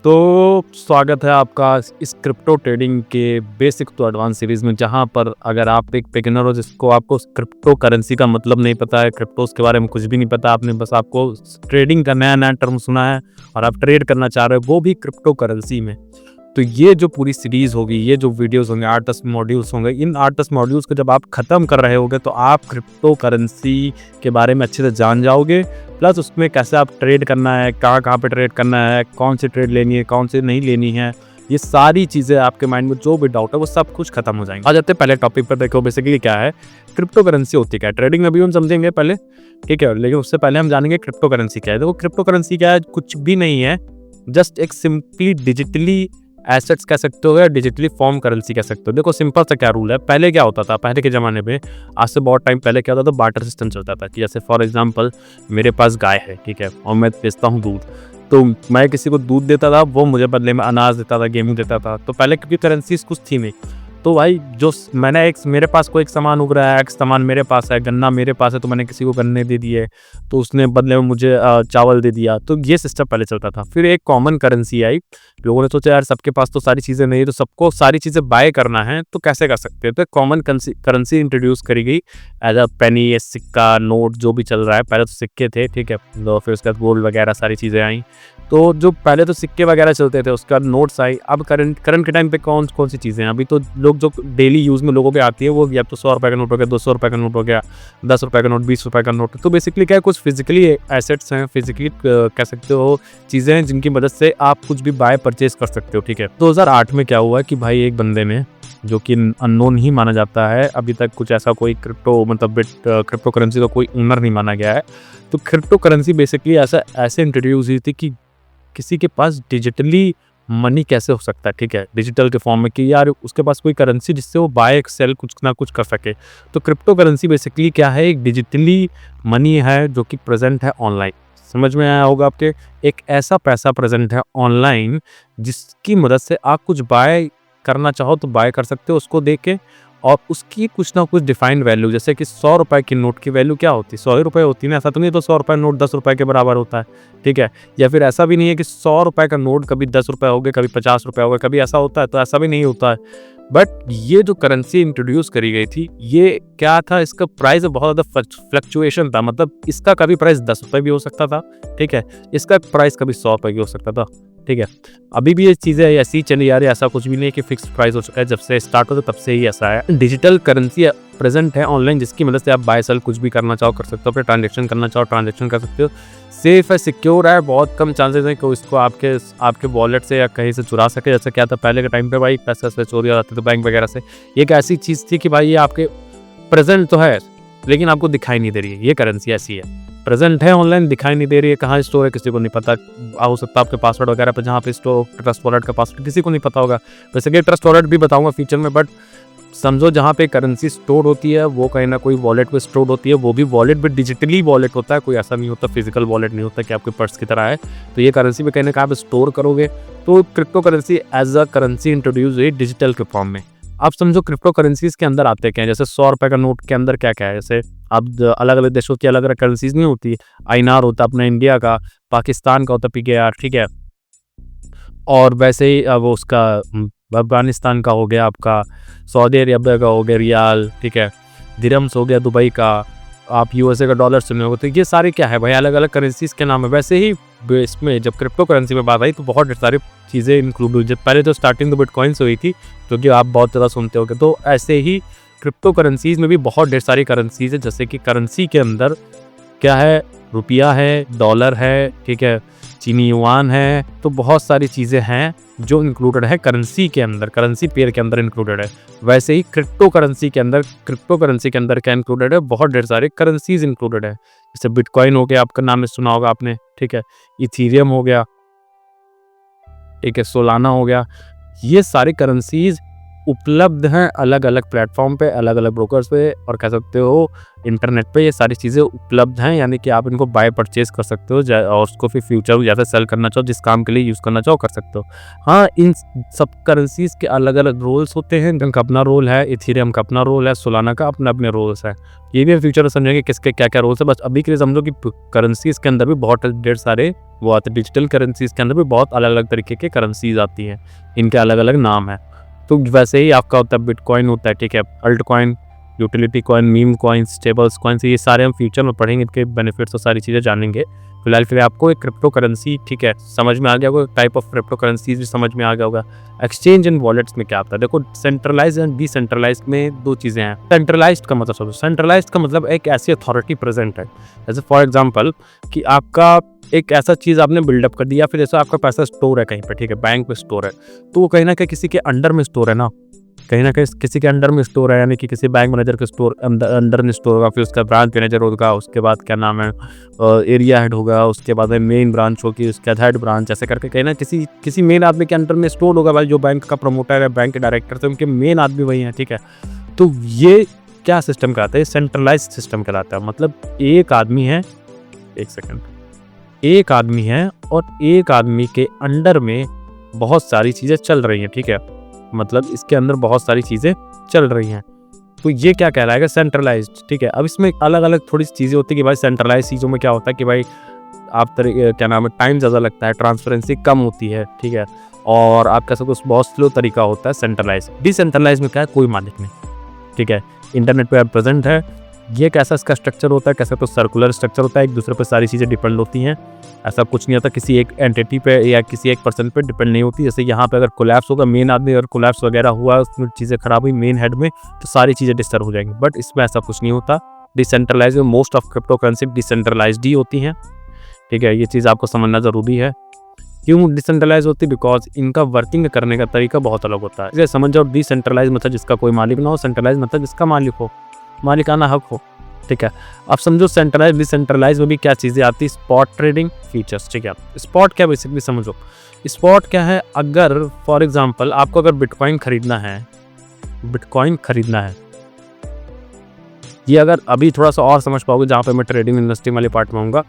तो स्वागत है आपका इस क्रिप्टो ट्रेडिंग के बेसिक टू एडवांस सीरीज़ में, जहाँ पर अगर आप एक बिगिनर हो जिसको आपको क्रिप्टो करेंसी का मतलब नहीं पता है, क्रिप्टोस के बारे में कुछ भी नहीं पता, आपने बस आपको ट्रेडिंग का नया नया टर्म सुना है और आप ट्रेड करना चाह रहे हो वो भी क्रिप्टो करेंसी में। तो ये जो पूरी सीरीज़ होगी, ये जो वीडियोस होंगे, 8-10 मॉड्यूल्स होंगे, इन 8-10 मॉड्यूल्स को जब आप ख़त्म कर रहे होगे तो आप क्रिप्टो करेंसी के बारे में अच्छे से जान जाओगे। प्लस उसमें कैसे आप ट्रेड करना है, कहाँ कहाँ पे ट्रेड करना है, कौन सी ट्रेड लेनी है, कौन सी नहीं लेनी है, ये सारी चीज़ें आपके माइंड में जो भी डाउट है वो सब कुछ खत्म हो जाएंगे। आ जाते हैं पहले टॉपिक पर। देखो बेसिकली क्या है क्रिप्टो करेंसी, होती क्या है ट्रेडिंग में भी हम समझेंगे पहले, ठीक है, लेकिन उससे पहले हम जानेंगे क्रिप्टो करेंसी क्या है। देखो क्रिप्टो करेंसी क्या है, कुछ भी नहीं है, जस्ट एक सिंपली डिजिटली एसेट्स कह सकते हो या डिजिटली फॉर्म करेंसी कह सकते हो। देखो सिंपल सा क्या रूल है, पहले क्या होता था, पहले के ज़माने में, आज से बहुत टाइम पहले क्या होता था, बार्टर सिस्टम चलता था कि जैसे फॉर एग्जांपल मेरे पास गाय है, ठीक है, और मैं बेचता हूँ दूध, तो मैं किसी को दूध देता था, वो मुझे बदले में अनाज देता था, गेहूँ देता था। तो पहले क्योंकि करेंसीज कुछ थी नहीं, तो भाई जो मैंने एक मेरे पास कोई एक सामान उग रहा है, एक सामान मेरे पास है, गन्ना मेरे पास है, तो मैंने किसी को गन्ने दे दिए, तो उसने बदले में मुझे चावल दे दिया। तो ये सिस्टम पहले चलता था। फिर एक कॉमन करेंसी आई, लोगों ने सोचा यार सबके पास तो सारी चीज़ें नहीं, तो सबको सारी चीज़ें बाय करना है, तो कैसे कर सकते हैं। तो कॉमन करेंसी इंट्रोड्यूस करी गई एज अ पेनी, सिक्का, नोट, जो भी चल रहा है। पहले तो सिक्के थे, ठीक है, तो फिर उसके बाद गोल्ड वगैरह सारी चीज़ें आई। तो जो पहले तो सिक्के वगैरह चलते थे, उसके बाद नोट्स आई। अब करंट के टाइम पे कौन कौन सी चीज़ें हैं, अभी तो लोग जो डेली यूज़ में लोगों पे आती है वो या तो 100 रुपये का नोट हो गया, 200 रुपये का नोट हो गया, 10 रुपये का नोट, 20 रुपये का नोट। तो बेसिकली क्या है, कुछ फिजिकली एसेट्स हैं, फिजिकली कह सकते हो चीज़ें हैं जिनकी मदद से आप कुछ भी बाय परचेज कर सकते हो, ठीक है। 2008 में क्या हुआ कि भाई एक बंदे ने, जो कि अननोन ही माना जाता है, अभी तक कुछ ऐसा कोई क्रिप्टो मतलब क्रिप्टो करेंसी का कोई ओनर नहीं माना गया है। तो क्रिप्टो करेंसी बेसिकली ऐसे इंट्रोड्यूस हुई थी कि किसी के पास डिजिटली मनी कैसे हो सकता है, ठीक है, डिजिटल के फॉर्म में, कि यार उसके पास कोई करेंसी जिससे वो बाय सेल कुछ ना कुछ कर सके। तो क्रिप्टो करेंसी बेसिकली क्या है, एक डिजिटली मनी है जो कि प्रेजेंट है ऑनलाइन। समझ में आया होगा आपके, एक ऐसा पैसा प्रेजेंट है ऑनलाइन जिसकी मदद से आप कुछ बाय करना चाहो तो बाय कर सकते हो उसको देख के, और उसकी कुछ ना कुछ डिफाइंड वैल्यू, जैसे कि 100 रुपए की नोट की वैल्यू क्या होती है, 100 ही रुपये होती है ना, ऐसा तो नहीं तो 100 रुपये नोट 10 रुपये के बराबर होता है, ठीक है। या फिर ऐसा भी नहीं है कि 100 रुपये का नोट कभी 10 रुपये हो गए, कभी 50 रुपये हो गए, कभी ऐसा होता है, तो ऐसा भी नहीं होता है। बट ये जो करेंसी इंट्रोड्यूस करी गई थी, ये क्या था, इसका प्राइस बहुत ज़्यादा फ्लक्चुएशन था, मतलब इसका कभी प्राइस 10 रुपये भी हो सकता था, ठीक है, इसका प्राइस कभी 100 रुपये भी हो सकता था, ठीक है। अभी भी ये चीज़ें ऐसी ही चली आ रही है, ऐसा कुछ भी नहीं है कि फिक्स प्राइस हो चुका है, जब से स्टार्ट हो तब से ही ऐसा है। डिजिटल करेंसी प्रेजेंट है ऑनलाइन, जिसकी मदद से आप बाय सेल कुछ भी करना चाहो कर सकते हो, अपने ट्रांजेक्शन करना चाहो ट्रांजेक्शन कर सकते हो। सेफ है, सिक्योर है, बहुत कम चांसेस है कि इसको आपके वॉलेट से या कहीं से चुरा सके। जैसे क्या था पहले के टाइम पे, भाई पैसे से चोरी हो जाते थे बैंक वगैरह से। ये एक ऐसी चीज़ थी कि भाई ये आपके प्रेजेंट तो है लेकिन आपको दिखाई नहीं दे रही है। ये करेंसी ऐसी है, प्रेजेंट है ऑनलाइन, दिखाई नहीं दे रही है, कहाँ स्टोर है किसी को नहीं पता। हो सकता है आपके पासवर्ड वगैरह पे, जहाँ पे स्टोर ट्रस्ट वॉलेट का पासवर्ड किसी को नहीं पता होगा। वैसे कि ट्रस्ट वॉलेट भी बताऊंगा फ्यूचर में, बट समझो जहाँ पे करेंसी स्टोर होती है वो कहीं ना कोई वॉलेट पे स्टोर होती है, वो भी वॉलेट भी डिजिटली वॉलेट होता है, कोई ऐसा नहीं होता फिजिकल वॉलेट नहीं होता कि आपके पर्स की तरह है। तो ये करेंसी पे कहीं ना कहीं आप स्टोर करोगे। तो crypto currency as a currency introduce हुई डिजिटल के फॉर्म में। आप समझो क्रिप्टो करेंसीज के अंदर आते क्या है, जैसे 100 रुपये का नोट के अंदर क्या क्या है, जैसे अब अलग अलग देशों की अलग अलग करेंसीज नहीं होती। आईएनआर होता है अपना इंडिया का, पाकिस्तान का होता है पीकेआर, ठीक है, और वैसे ही वो उसका अफगानिस्तान का हो गया, आपका सऊदी अरबिया का हो गया रियाल, ठीक है, दिरहम्स हो गया दुबई का, आप यूएसए का डॉलर सुने होंगे। तो ये सारे क्या है भाई, अलग अलग करेंसीज के नाम है। वैसे ही इसमें जब क्रिप्टो करेंसी में बात आई तो बहुत सारी चीज़ें इंक्लूड हुई। जब पहले तो स्टार्टिंग तो बिटकॉइन से हुई थी, क्योंकि आप बहुत ज़्यादा सुनते होगे। तो ऐसे ही क्रिप्टो करेंसीज में भी बहुत ढेर सारी करेंसीज है, जैसे कि करेंसी के अंदर क्या है, रुपया है, डॉलर है, ठीक है, चीनी युआन है। तो बहुत सारी चीज़ें हैं जो इंक्लूडेड है करेंसी के अंदर, करेंसी पेयर के अंदर इंक्लूडेड है। वैसे ही क्रिप्टो करेंसी के अंदर क्या इंक्लूडेड है, बहुत ढेर सारे करेंसीज इंक्लूडेड है। जैसे बिटकॉइन हो गया, आपका नाम सुना होगा आपने, ठीक है, इथीरियम हो गया, ठीक है, सोलाना हो गया। ये सारी करेंसीज उपलब्ध हैं अलग अलग प्लेटफॉर्म पे, अलग अलग ब्रोकर्स पे, और कह सकते हो इंटरनेट पे ये सारी चीज़ें उपलब्ध हैं, यानी कि आप इनको बाय परचेज कर सकते हो और उसको फिर फ्यूचर में जैसे सेल करना चाहो, जिस काम के लिए यूज़ करना चाहो कर सकते हो। हाँ, इन सब करेंसीज के अलग अलग रोल्स होते हैं। जिनका अपना रोल है, इथेरियम का अपना रोल है, सोलाना का अपने अपने रोल्स है। ये भी फ्यूचर में समझेंगे किसके क्या क्या रोल्स है। बस अभी के लिए समझो कि करेंसीज के अंदर भी बहुत ढेर सारे वो आते हैं। डिजिटल करेंसीज के अंदर भी बहुत अलग अलग तरीके के करेंसीज आती हैं, इनके अलग अलग नाम है। तो वैसे ही आपका होता है बिटकॉइन होता है, ठीक है, alt coin, utility coin, meme coin, stables coin, ये सारे हम फ्यूचर में पढ़ेंगे, इनके बेनिफिट्स और सारी चीज़ें जानेंगे। फिलहाल फिर आपको एक क्रिप्टो करेंसी, ठीक है, समझ में आ गया होगा, टाइप ऑफ क्रिप्टो करेंसीज भी समझ में आ गया होगा। एक्सचेंज एंड वॉलेट्स में क्या आता है, देखो सेंट्रलाइज एंड डिसेंट्रलाइज में दो चीज़ें हैं। सेंट्रलाइज्ड का मतलब समझो, सेंट्रलाइज्ड का मतलब एक ऐसी अथॉरिटी प्रेजेंट है, जैसे फॉर एग्जाम्पल कि आपका एक ऐसा चीज़ आपने बिल्डअप कर दिया, फिर जैसा आपका पैसा स्टोर है कहीं पे, ठीक है, बैंक में स्टोर है, तो वो कहीं ना कहीं किसी के अंडर में स्टोर है ना, कहीं ना कहीं किसी के अंडर में स्टोर है, यानी कि किसी बैंक मैनेजर के स्टोर अंडर में स्टोर होगा, फिर उसका ब्रांच मैनेजर होगा, उसके बाद क्या नाम है एरिया हेड होगा, उसके बाद में मेन ब्रांच होगी, उसके बाद हेड ब्रांच, ऐसे करके कहीं ना किसी मेन आदमी के अंडर में स्टोर होगा भाई। जो बैंक का प्रमोटर है, बैंक के डायरेक्टर से उनके मेन आदमी वही हैं, ठीक है। तो ये क्या सिस्टम कहलाता है, सेंट्रलाइज सिस्टम कहलाता है। मतलब एक आदमी है, एक सेकेंड, एक आदमी है और एक आदमी के अंडर में बहुत सारी चीज़ें चल रही हैं, ठीक है, मतलब इसके अंदर बहुत सारी चीज़ें चल रही हैं, तो ये क्या कहलाएगा, सेंट्रलाइज्ड, ठीक है। अब इसमें अलग अलग थोड़ी सी चीज़ें होती है कि भाई सेंट्रलाइज चीज़ों में क्या होता है कि भाई आप क्या नाम है, टाइम ज़्यादा लगता है, ट्रांसपेरेंसी कम होती है, ठीक है, और आप कह सकते हो बहुत स्लो तरीका होता है सेंट्रलाइज। डिसेंट्रलाइज में क्या है, कोई मालिक नहीं, ठीक है, इंटरनेट पे प्रेजेंट है। ये कैसा इसका स्ट्रक्चर होता है, कैसे तो सर्कुलर स्ट्रक्चर होता है, एक दूसरे पर सारी चीज़ें डिपेंड होती हैं, ऐसा कुछ नहीं होता किसी एक एंटिटी पे या किसी एक पर्सन पे डिपेंड नहीं होती। जैसे यहाँ पे अगर कोलैप्स होगा, मेन आदमी अगर कोलैप्स वगैरह हुआ, उसमें चीज़ें खराब हुई मेन हेड में, तो सारी चीज़ें डिस्टर्ब हो जाएंगी, बट इसमें ऐसा कुछ नहीं होता। डिसेंट्रलाइज में most of crypto currency decentralised ही होती हैं, ठीक है, ये चीज़ आपको समझना ज़रूरी है। क्यों डिसेंट्रलाइज होती है, बिकॉज इनका वर्किंग करने का तरीका बहुत अलग होता है। जैसे समझ जाओ डिसेंट्रलाइज मतलब जिसका कोई मालिक ना हो, सेंट्रलाइज मतलब जिसका मालिक हो, मालिकाना हक हो, ठीक है। अब समझो सेंट्रलाइज डिसेंट्रलाइज में भी क्या चीज़ें आती है, स्पॉट ट्रेडिंग फीचर्स, ठीक है। स्पॉट क्या बेसिकली समझो, स्पॉट क्या है, अगर फॉर एग्जांपल आपको अगर बिटकॉइन खरीदना है, बिटकॉइन खरीदना है, ये अगर अभी थोड़ा सा और समझ पाओगे जहाँ पे मैं ट्रेडिंग इन्वेस्टिंग वाले पार्ट में आऊँगा,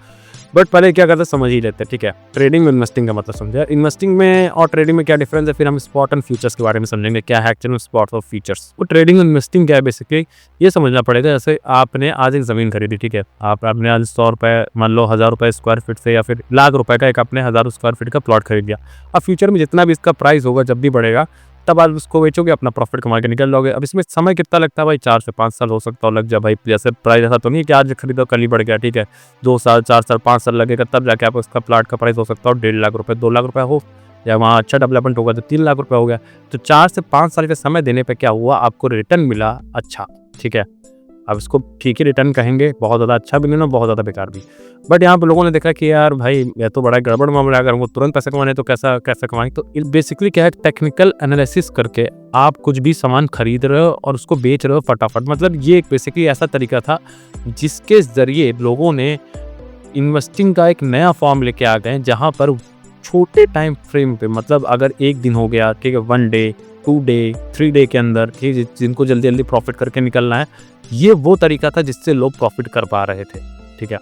बट पहले क्या करते हैं समझ ही लेते हैं, ठीक है। ट्रेडिंग में इन्वेस्टिंग का मतलब समझे, इन्वेस्टिंग में और ट्रेडिंग में क्या डिफरेंस है, फिर हम स्पॉट एंड फ्यूचर्स के बारे में समझेंगे, क्या है एक्चुअली स्पॉट और फ्यूचर्स। तो ट्रेडिंग और इन्वेस्टिंग क्या है बेसिकली, ये समझना पड़ेगा। जैसे आपने आज एक ज़मीन खरीदी, ठीक है, आपने आज 100 रुपये, मान लो 1000 रुपये स्क्वायर फीट से, या फिर लाख रुपए का एक आपने 1000 स्क्वायर फीट का प्लॉट खरीद लिया। अब फ्यूचर में जितना भी इसका प्राइस होगा, जब भी बढ़ेगा, तब आप उसको बेचोगे, अपना प्रॉफिट कमा के निकल लोगे। अब इसमें समय कितना लगता है भाई, 4 से 5 साल हो सकता है लग जाए भाई। जैसे प्राइस ऐसा तो नहीं कि आज खरीदो कल ही बढ़ गया, ठीक है, 2 साल 4 साल 5 साल लगेगा, तब जाके आप उसका प्लाट का प्राइस हो सकता है 1.5 लाख रुपये, 2 लाख रुपये हो, या वहाँ अच्छा डेवलपमेंट होगा तो 3 लाख रुपये हो गया। तो 4 से 5 साल के समय देने पर क्या हुआ, आपको रिटर्न मिला अच्छा, ठीक है। अब इसको ठीक ही रिटर्न कहेंगे, बहुत ज़्यादा अच्छा भी नहीं ना, बहुत ज़्यादा बेकार भी। बट यहाँ पे लोगों ने देखा कि यार भाई ये तो बड़ा गड़बड़ मामला है, अगर वो तुरंत पैसे कमाने तो कैसे कमाएं। तो बेसिकली क्या है, टेक्निकल एनालिसिस करके आप कुछ भी सामान खरीद रहे हो और उसको बेच रहे हो फटाफट। मतलब ये एक बेसिकली ऐसा तरीका था जिसके ज़रिए लोगों ने इन्वेस्टिंग का एक नया फॉर्म लेके आ गए, जहाँ पर छोटे टाइम फ्रेम पे, मतलब अगर एक दिन हो गया, ठीक है, 1 डे 2 डे 3 डे के अंदर, ठीक है, जिनको जल्दी जल्दी प्रॉफिट करके निकलना है, ये वो तरीका था जिससे लोग प्रॉफिट कर पा रहे थे, ठीक है।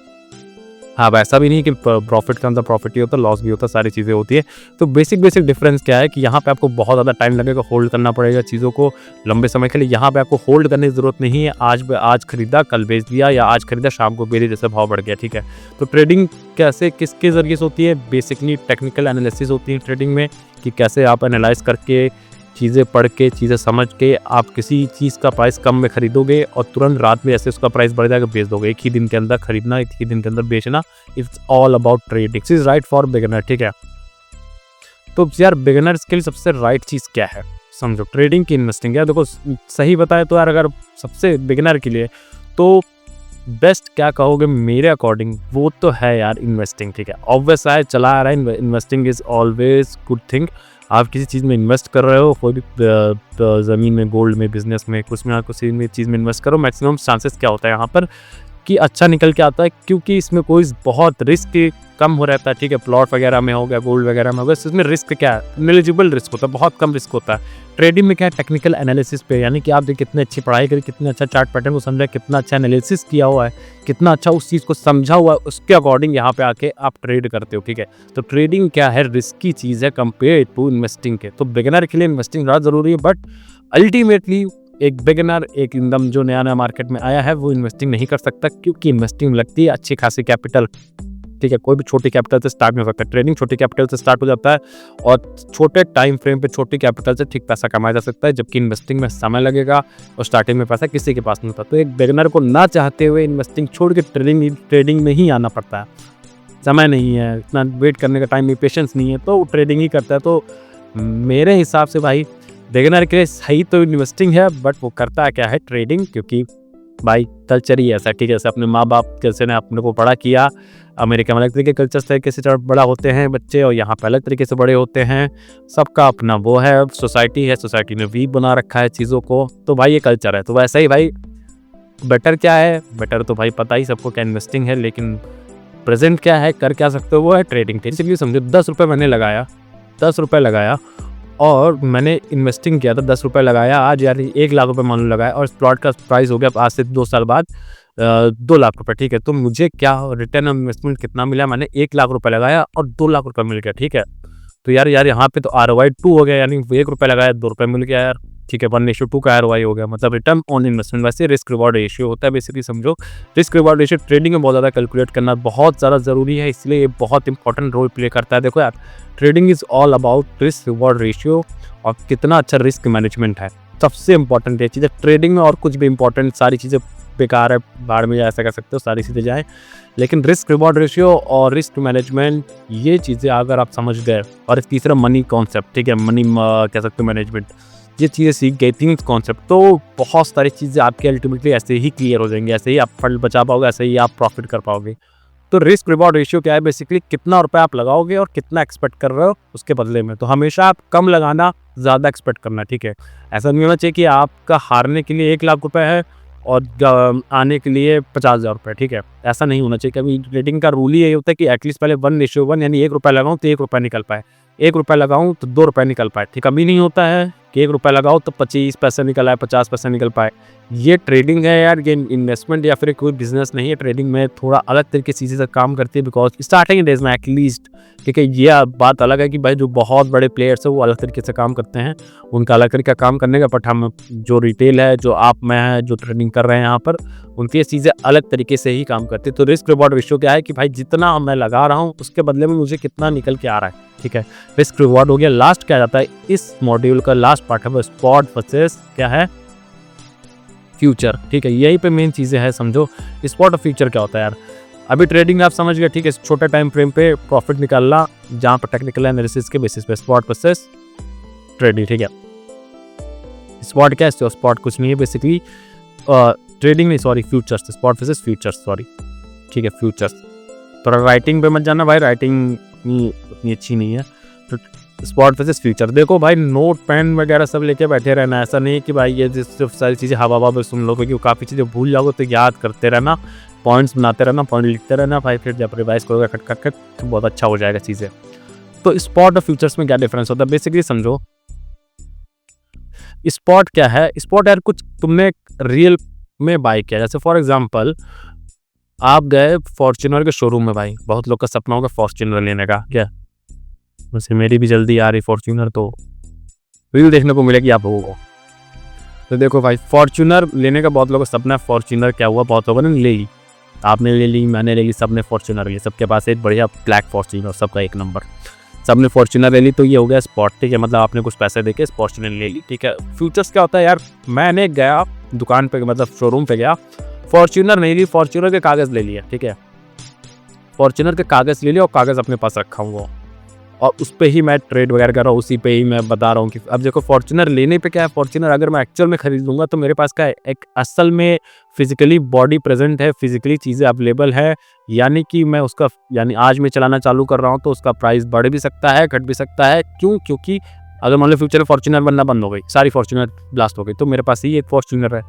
हाँ, ऐसा भी नहीं कि प्रॉफिट का अंदर प्रॉफिट ही होता, लॉस भी होता, सारी चीज़ें होती है। तो बेसिक डिफरेंस क्या है कि यहाँ पे आपको बहुत ज़्यादा टाइम लगेगा, होल्ड करना पड़ेगा चीज़ों को लंबे समय के लिए। यहाँ पे आपको होल्ड करने की ज़रूरत नहीं है, आज खरीदा कल बेच दिया, या आज खरीदा शाम को बेच दिया, जैसे भाव बढ़ गया, ठीक है। तो ट्रेडिंग कैसे किसके ज़रिए से होती है, बेसिकली टेक्निकल एनालिसिस होती है ट्रेडिंग में, कि कैसे आप एनालाइज करके, चीज़ें पढ़ के, चीज़ें समझ के आप किसी चीज़ का प्राइस कम में खरीदोगे और तुरंत रात में ऐसे उसका प्राइस बढ़ जाएगा, बेच दोगे। एक ही दिन के अंदर खरीदना, एक ही दिन के अंदर बेचना, it's all about trading. This is right for beginner, ठीक है। तो यार बिगिनर्स के लिए सबसे राइट चीज़ क्या है, समझो ट्रेडिंग की इन्वेस्टिंग है। देखो सही बताए तो यार, अगर सबसे बिगिनर के लिए तो बेस्ट क्या कहोगे मेरे अकॉर्डिंग, वो तो है यार इन्वेस्टिंग, ठीक है। ऑब्वियस है, चला आ रहा है, investing is always good thing. आप किसी चीज़ में इन्वेस्ट कर रहे हो, कोई भी ज़मीन में, गोल्ड में, बिजनेस में, कुछ में, कुछ चीज़ में इन्वेस्ट करो, मैक्सिमम चांसेस क्या होता है यहाँ पर कि अच्छा निकल के आता है, क्योंकि इसमें कोई बहुत रिस्क कम हो रहता है, ठीक है। प्लॉट वगैरह में हो गया, गोल्ड वगैरह में हो गया, इसमें रिस्क क्या है, नेग्लिजिबल रिस्क होता है, बहुत कम रिस्क होता है। ट्रेडिंग में क्या है, टेक्निकल एनालिसिस पे, यानी कि आप देखिए कितनी अच्छी पढ़ाई करी, कितने अच्छा चार्ट पैटर्न को समझा, कितना अच्छा एनालिसिस किया हुआ है, कितना अच्छा उस चीज़ को समझा हुआ है, उसके अकॉर्डिंग यहाँ पे आके आप ट्रेड करते हो, ठीक है। तो ट्रेडिंग क्या है, रिस्की चीज़ है कंपेयर टू इन्वेस्टिंग के। तो बिगिनर के लिए इन्वेस्टिंग ज़्यादा ज़रूरी है, बट अल्टीमेटली एक बिगिनर, एक एकदम जो नया मार्केट में आया है, वो इन्वेस्टिंग नहीं कर सकता, क्योंकि इन्वेस्टिंग लगती है अच्छी खासी कैपिटल, ठीक है। कोई भी छोटी कैपिटल से स्टार्ट नहीं हो सकता, ट्रेडिंग छोटी कैपिटल से स्टार्ट हो जाता है और छोटे टाइम फ्रेम पे छोटी कैपिटल से ठीक पैसा कमाया जा सकता है, जबकि इन्वेस्टिंग में समय लगेगा और स्टार्टिंग में पैसा किसी के पास नहीं होता। तो एक बिगिनर को ना चाहते हुए इन्वेस्टिंग छोड़ के ट्रेडिंग में ही आना पड़ता है। समय नहीं है, इतना वेट करने का टाइम नहीं, पेशेंस नहीं है, तो वो ट्रेडिंग ही करता है। तो मेरे हिसाब से भाई बिगिनर के लिए सही तो इन्वेस्टिंग है, बट वो करता है क्या है, ट्रेडिंग, क्योंकि भाई कल्चर ही ऐसा, ठीक है। जैसे अपने माँ बाप जैसे ने अपने को बड़ा किया, अमेरिका में अलग तरीके के कल्चर तरीके से बड़ा होते हैं बच्चे, और यहाँ पे अलग तरीके से बड़े होते हैं। सबका अपना वो है, सोसाइटी है, सोसाइटी ने भी बना रखा है चीज़ों को, तो भाई ये कल्चर है। तो वैसा ही भाई बेटर क्या है, बेटर तो भाई पता ही सबको क्या इन्वेस्टिंग है, लेकिन प्रेजेंट क्या है, कर क्या सकते हो, वो है ट्रेडिंग। इसलिए समझो 10 रुपये मैंने लगाया, 10 रुपये लगाया और मैंने इन्वेस्टिंग किया था, 10 रुपये लगाया आज, यार 1 लाख रुपये मान लो लगाया, और इस प्लॉट का प्राइस हो गया आज से 2 साल बाद 2 लाख रुपये, ठीक है। तो मुझे क्या रिटर्न ऑन इन्वेस्टमेंट कितना मिला, मैंने 1 लाख रुपये लगाया और 2 लाख रुपये मिल गया, ठीक है। तो यार यहाँ पे तो ROI 2 हो गया, यानी 1 रुपये लगाया 2 रुपये मिल गया यार, ठीक है। 1:2 का ROI हो गया, मतलब रिटर्न ऑन इन्वेस्टमेंट। वैसे रिस्क रिवॉर्ड रेशियो होता है, बेसिकली समझो रिस्क रिवॉर्ड रेशियो ट्रेडिंग में बहुत ज़्यादा कैलकुलेट करना बहुत ज़्यादा ज़रूरी है, इसलिए ये बहुत इंपॉर्टेंट रोल प्ले करता है। देखो यार, trading is all about risk reward ratio और कितना अच्छा रिस्क मैनेजमेंट है, सबसे इंपॉर्टेंट ये चीज़ है ट्रेडिंग में। और कुछ भी इंपॉर्टेंट, सारी चीज़ें बेकार है, बाहर में ऐसा कह सकते हो, सारी चीज़ें जाएँ, लेकिन रिस्क रिवॉर्ड रेशियो और रिस्क मैनेजमेंट, ये चीज़ें अगर आप समझ गए, और तीसरा मनी कॉन्सेप्ट, ठीक है, मनी कह सकते हो मैनेजमेंट, ये चीज़ें सीख गई, तीन कॉन्सेप्ट, तो बहुत सारी चीज़ें आपकी अल्टीमेटली ऐसे ही क्लियर हो जाएंगी, ऐसे ही आप फंड बचा पाओगे, ऐसे ही आप प्रॉफिट कर पाओगे। तो रिस्क रिवॉर्ड रेशियो क्या है, बेसिकली कितना रुपए आप लगाओगे और कितना एक्सपेक्ट कर रहे हो उसके बदले में। तो हमेशा आप कम लगाना, ज़्यादा एक्सपेक्ट करना, ठीक है। ऐसा नहीं होना चाहिए कि आपका हारने के लिए 1 लाख रुपए है और आने के लिए 50,000 रुपये, ठीक है। ऐसा नहीं होना चाहिए। कभी ट्रेडिंग का रूल ही यही होता है कि एटलीस्ट पहले 1:1, यानी 1 रुपये लगाऊँ तो 1 रुपये निकल पाए, 1 रुपये लगाऊँ तो 2 रुपये निकल पाए, ठीक। कभी नहीं होता है कि 1 रुपये लगाओ तो 25 पैसे निकल आए, 50 पैसे निकल पाए। ये ट्रेडिंग है यार, ये इन्वेस्टमेंट या फिर कोई बिजनेस नहीं है। ट्रेडिंग में थोड़ा अलग तरीके से चीज़ें काम करती है, बिकॉज स्टार्टिंग डेज में एटलीस्ट, ठीक है। ये बात अलग है कि भाई जो बहुत बड़े प्लेयर्स हैं वो अलग तरीके से काम करते हैं, उनका अलग तरीका काम करने का, बट हम जो रिटेल है, जो आप मैं है, जो ट्रेडिंग कर रहे हैं यहाँ पर, उनकी ये चीज़ें अलग तरीके से ही काम करती है। तो रिस्क रिवॉर्ड रेशियो क्या है कि भाई जितना मैं लगा रहा हूँ उसके बदले में मुझे कितना निकल के आ रहा है, ठीक है। रिस्क रिवॉर्ड हो गया। लास्ट क्या जाता है, इस मॉड्यूल का लास्ट पार्ट है वो स्पॉट वर्सेस क्या है, फ्यूचर, ठीक है। यही पे मेन चीज़ें हैं, समझो स्पॉट और फ्यूचर क्या होता है यार। अभी ट्रेडिंग आप समझ गए, ठीक है, छोटे टाइम फ्रेम पे प्रॉफिट निकालना, जहाँ पर टेक्निकल एनालिसिस के बेसिस पे स्पॉट वर्सेस ट्रेडिंग, ठीक है। स्पॉट क्या है, स्पॉट कुछ नहीं है बेसिकली, ट्रेडिंग नहीं, sorry, futures, spot versus futures, sorry, ठीक है, फ्यूचर्स। तो राइटिंग पे मत जाना भाई, राइटिंग उतनी अच्छी नहीं है। तो स्पॉट वर्सेस फ्यूचर, देखो भाई नोट पेन वगैरह सब लेके बैठे रहना, ऐसा नहीं कि भाई ये सिर्फ सारी चीज़ें हवा में सुन लो, क्योंकि काफ़ी चीज़ें भूल जाओगे, तो याद करते रहना, पॉइंट्स बनाते रहना, पॉइंट लिखते रहना भाई, फिर जब रिवाइज करोगे खट तो बहुत अच्छा हो जाएगा चीज़ें। तो स्पॉट और फ्यूचर्स में क्या डिफरेंस होता है, बेसिकली समझो स्पॉट क्या है। स्पॉट यार कुछ तुमने रियल में बाय किया, जैसे फॉर एग्जांपल आप गए फॉर्च्यूनर के शोरूम में, भाई बहुत लोग का सपना होगा फॉर्च्यूनर लेने का, क्या वैसे मेरी भी जल्दी आ रही फॉर्च्यूनर, तो रील देखने को मिलेगी आप लोगों को। तो देखो भाई फॉर्च्यूनर लेने का बहुत लोगों का सपना है, फॉर्च्यूनर क्या हुआ, बहुत लोगों ने ले ली, आपने ले ली, मैंने ले ली, सबने फॉर्च्यूनर ले ली, सबके पास एक बढ़िया ब्लैक फॉर्च्यूनर, सबका एक नंबर, सबने फॉर्च्यूनर ले ली। तो ये हो गया स्पॉट, ठीक है, मतलब आपने कुछ पैसे देके फॉर्च्यूनर ले ली, ठीक है। फ्यूचर्स क्या होता है यार, मैंने गया दुकान पे, मतलब शोरूम पे गया, फॉर्च्यूनर नहीं ली, फॉर्च्यूनर के कागज़ ले लिया, ठीक है, फॉर्च्यूनर के कागज़ ले लिया और कागज़ अपने पास रखा हूँ, और उस पर ही मैं ट्रेड वगैरह कर रहा हूँ, उसी पे ही मैं बता रहा हूँ कि अब देखो फॉर्च्यूनर लेने पे क्या है, फॉर्च्यूनर अगर मैं एक्चुअल में खरीद लूँगा तो मेरे पास क्या है, एक असल में फिजिकली बॉडी प्रेजेंट है, फिजिकली चीज़ें अवेलेबल है, यानी कि मैं उसका, यानी आज मैं चलाना चालू कर रहा हूँ तो उसका प्राइस बढ़ भी सकता है, घट भी सकता है। क्यों? क्योंकि अगर मान लो फ्यूचर में फॉर्च्यूनर बनना बंद हो गई, सारी फॉर्च्यूनर ब्लास्ट हो गई, तो मेरे पास ही एक फॉर्च्यूनर है,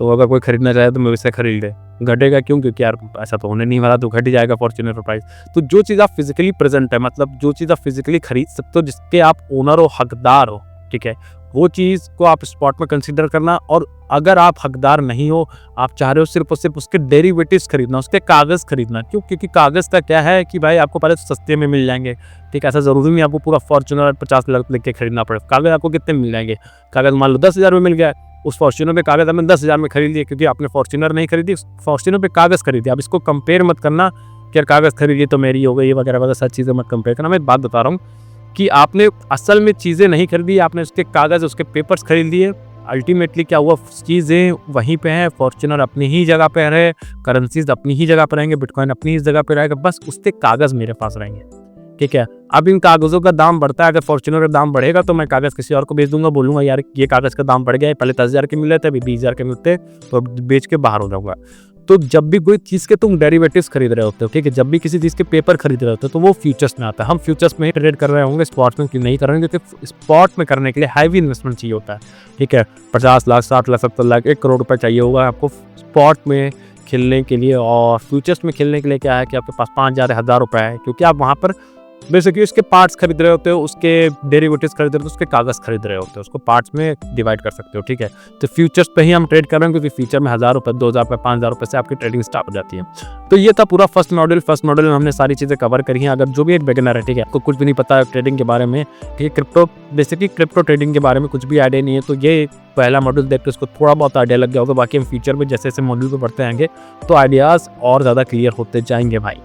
तो अगर कोई खरीदना चाहे तो मैं उससे खरीद ले। घटेगा क्यों? क्योंकि यार ऐसा तो होने नहीं वाला, तो घट ही जाएगा फॉर्च्यूनर का प्राइस। तो जो चीज़ आप फिजिकली प्रेजेंट है, मतलब जो चीज़ आप फिजिकली खरीद सकते हो, जिसके आप ओनर हो, हकदार हो, ठीक है, वो चीज़ को आप स्पॉट में कंसीडर करना। और अगर आप हकदार नहीं हो, आप चाह रहे हो सिर्फ और सिर्फ उसके डेरिवेटिव्स खरीदना, उसके कागज़ खरीदना। क्यों? क्योंकि कागज़ का क्या है कि भाई आपको पहले तो सस्ते में मिल जाएंगे, ठीक है, ऐसा ज़रूरी नहीं आपको पूरा फॉर्च्यूनर 50 लाख लेके खरीदना पड़े। कागज़ आपको कितने मिल जाएंगे? कागज़ मान लो 10,000 में मिल गया, उस फॉर्च्यूनर पे कागज़ आपने 10,000 में खरीद लिए, क्योंकि आपने फॉर्च्यूनर नहीं खरीदी, फॉर्च्यूनर पे कागज़ खरीदे। आप इसको कंपेयर मत करना कि यार कागज़ खरीदिए तो मेरी हो गई वगैरह वगैरह, सारी चीज़ें मत कंपेयर करना। मैं एक बात बता रहा हूँ कि आपने असल में चीज़ें नहीं खरीदी, आपने उसके कागज़, उसके पेपर्स खरीद लिए। अल्टीमेटली क्या हुआ, चीज़ें वहीं पे हैं, फॉर्च्यूनर अपनी ही जगह पे रहे, करेंसीज अपनी ही जगह पर रहेंगे, बिटकॉइन अपनी ही जगह पे रहेगा, बस उसके कागज़ मेरे पास रहेंगे, ठीक है। अब इन कागज़ों का दाम बढ़ता है, अगर फॉर्च्यूनर का दाम बढ़ेगा तो मैं कागज़ किसी और को बेच दूंगा, बोलूँगा यार ये कागज़ का दाम बढ़ गया है, पहले 10,000 के मिल रहे थे, अभी 20,000 के मिलते, तो बेच के बाहर हो जाऊँगा। तो जब भी कोई चीज़ के तुम डेरिवेटिव्स खरीद रहे होते हो, ठीक है, जब भी किसी चीज़ के पेपर खरीद रहे होते हो, तो वो फ्यूचर्स में आता है। हम फ्यूचर्स में ही ट्रेड कर रहे होंगे, स्पॉट में क्यों नहीं कर रहे हैं? क्योंकि स्पॉट में करने के लिए हैवी इन्वेस्टमेंट चाहिए होता है, ठीक है। 50 लाख, 60 लाख, 70 लाख, 1 करोड़ रुपये चाहिए होगा आपको स्पॉट में खेलने के लिए। और फ्यूचर्स में खेलने के लिए क्या है कि आपके पास 5,000 1000 रुपये है, क्योंकि आप वहाँ पर बेसिकली उसके पार्ट्स खरीद रहे होते हो, उसके डेरिवेटिव्स खरीद रहे हो, उसके कागज़ खरीद रहे होते हो, उसको पार्ट्स में डिवाइड कर सकते हो, ठीक है। तो फ्यूचर्स पे ही हम ट्रेड कर रहे हैं, क्योंकि फ्यूचर में 1000 रुपये, 2000 रुपये, 5000 रुपये से आपकी ट्रेडिंग स्टार्ट हो जाती है। तो ये था पूरा फर्स्ट मॉडल में हमने सारी चीज़ें कवर करी हैं। अगर जो भी एक बिगिनर है, ठीक है, आपको कुछ भी नहीं पता है ट्रेडिंग के बारे में, ठीक है, क्रिप्टो ट्रेडिंग के बारे में कुछ भी आइडिया नहीं है, तो ये पहला मॉड्यूल देख के उसको थोड़ा बहुत आइडिया लग गया होगा। बाकी हम फ्यूचर में जैसे जैसे मॉड्यूल पे बढ़ते आएंगे तो आइडियाज़ और ज़्यादा क्लियर होते जाएंगे भाई।